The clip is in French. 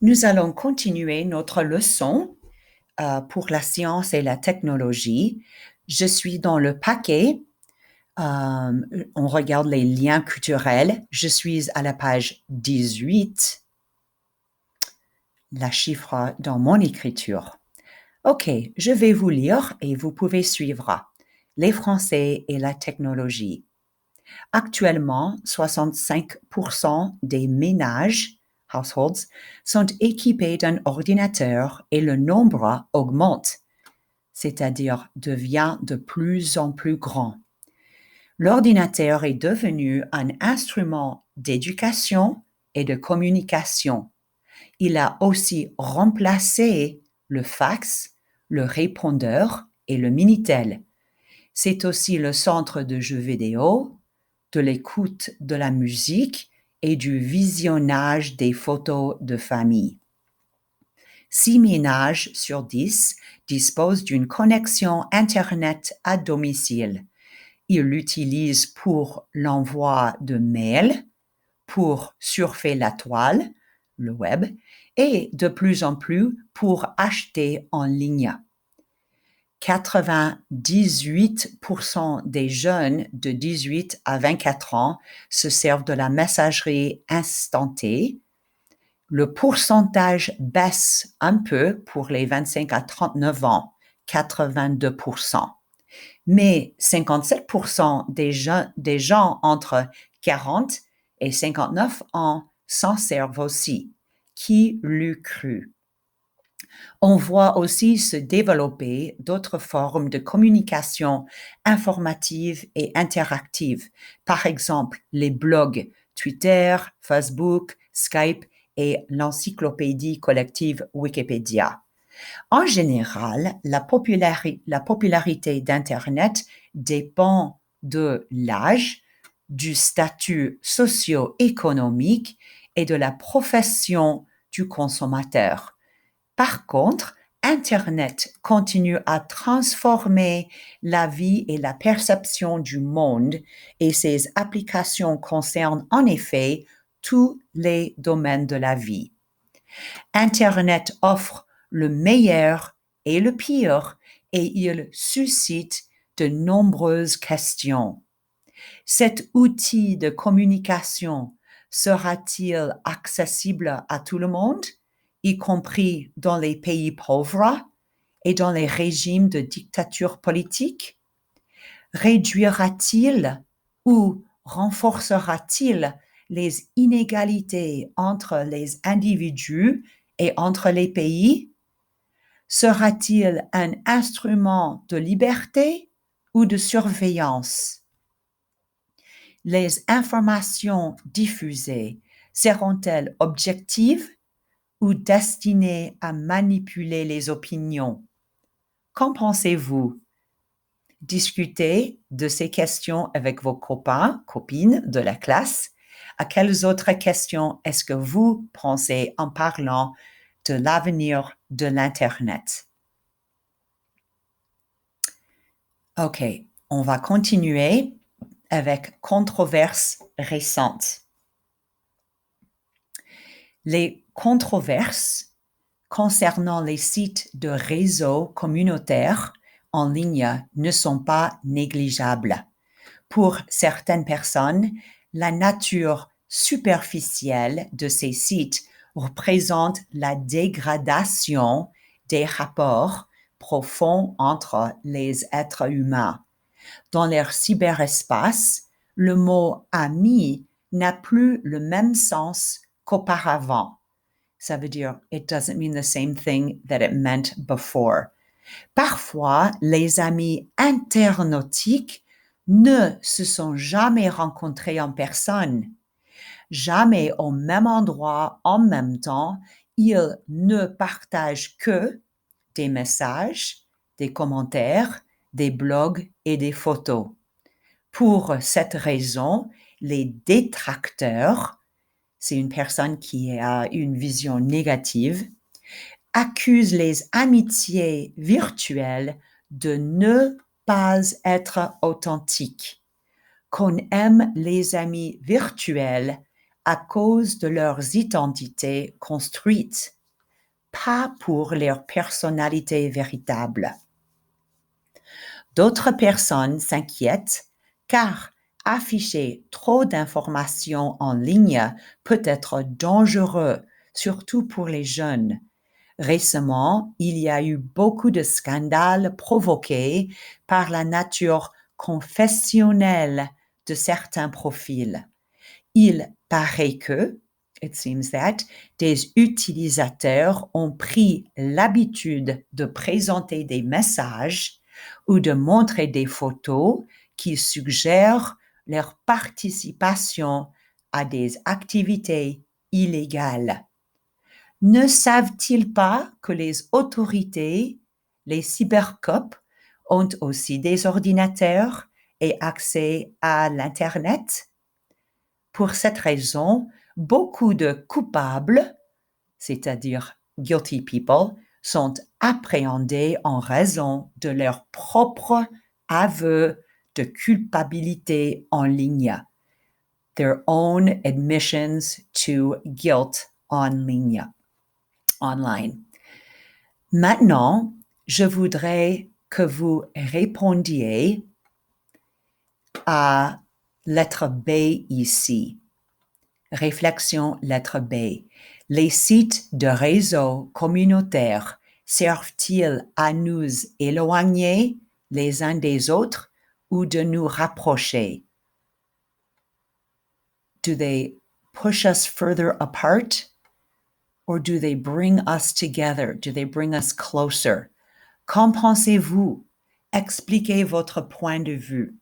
Nous allons continuer notre leçon pour la science et la technologie. Je suis dans le paquet. On regarde les liens culturels. Je suis à la page 18, la chiffre dans mon écriture. OK, je vais vous lire et vous pouvez suivre. Les Français et la technologie. Actuellement, 65% des ménages, households, sont équipés d'un ordinateur et le nombre augmente, c'est-à-dire devient de plus en plus grand. L'ordinateur est devenu un instrument d'éducation et de communication. Il a aussi remplacé le fax, le répondeur et le Minitel. C'est aussi le centre de jeux vidéo, de l'écoute de la musique et du visionnage des photos de famille. 6 ménages sur 10 disposent d'une connexion Internet à domicile. Ils l'utilisent pour l'envoi de mails, pour surfer la toile, le web, et de plus en plus pour acheter en ligne. 98% des jeunes de 18 à 24 ans se servent de la messagerie instantanée. Le pourcentage baisse un peu pour les 25 à 39 ans, 82%. Mais 57% des gens entre 40 et 59 ans s'en servent aussi. Qui l'eût cru? On voit aussi se développer d'autres formes de communication informative et interactive, par exemple les blogs Twitter, Facebook, Skype et l'encyclopédie collective Wikipédia. En général, la popularité d'Internet dépend de l'âge, du statut socio-économique et de la profession du consommateur. Par contre, Internet continue à transformer la vie et la perception du monde et ses applications concernent en effet tous les domaines de la vie. Internet offre le meilleur et le pire et il suscite de nombreuses questions. Cet outil de communication sera-t-il accessible à tout le monde, y compris dans les pays pauvres et dans les régimes de dictature politique? Réduira-t-il ou renforcera-t-il les inégalités entre les individus et entre les pays? Sera-t-il un instrument de liberté ou de surveillance? Les informations diffusées seront-elles objectives ou destinées à manipuler les opinions? Qu'en pensez-vous? Discutez de ces questions avec vos copains, copines de la classe. À quelles autres questions est-ce que vous pensez en parlant de l'avenir de l'Internet? OK, on va continuer avec controverses récentes. Les controverses concernant les sites de réseaux communautaires en ligne ne sont pas négligeables. Pour certaines personnes, la nature superficielle de ces sites représente la dégradation des rapports profonds entre les êtres humains. Dans leur cyberespace, le mot ami n'a plus le même sens qu'auparavant. Ça veut dire, it doesn't mean the same thing that it meant before. Parfois, les amis internautiques ne se sont jamais rencontrés en personne, jamais au même endroit en même temps. Ils ne partagent que des messages, des commentaires, des blogs et des photos. Pour cette raison, les détracteurs, c'est une personne qui a une vision négative, accusent les amitiés virtuelles de ne pas être authentiques, qu'on aime les amis virtuels à cause de leurs identités construites. pas pour leur personnalité véritable. D'autres personnes s'inquiètent car afficher trop d'informations en ligne peut être dangereux, surtout pour les jeunes. Récemment, il y a eu beaucoup de scandales provoqués par la nature confessionnelle de certains profils. Il paraît que, it seems that, des utilisateurs ont pris l'habitude de présenter des messages ou de montrer des photos qui suggèrent leur participation à des activités illégales. Ne savent-ils pas que les autorités, les cybercops, ont aussi des ordinateurs et accès à l'Internet? Pour cette raison, beaucoup de coupables, c'est-à-dire guilty people, sont appréhendés en raison de leur propre aveu de culpabilité en ligne, their own admissions to guilt online. Maintenant, je voudrais que vous répondiez à lettre B ici. Réflexion lettre B. Les sites de réseaux communautaires servent-ils à nous éloigner les uns des autres ou de nous rapprocher? Do they push us further apart or do they bring us together? Do they bring us closer? Qu'en pensez-vous? Expliquez votre point de vue.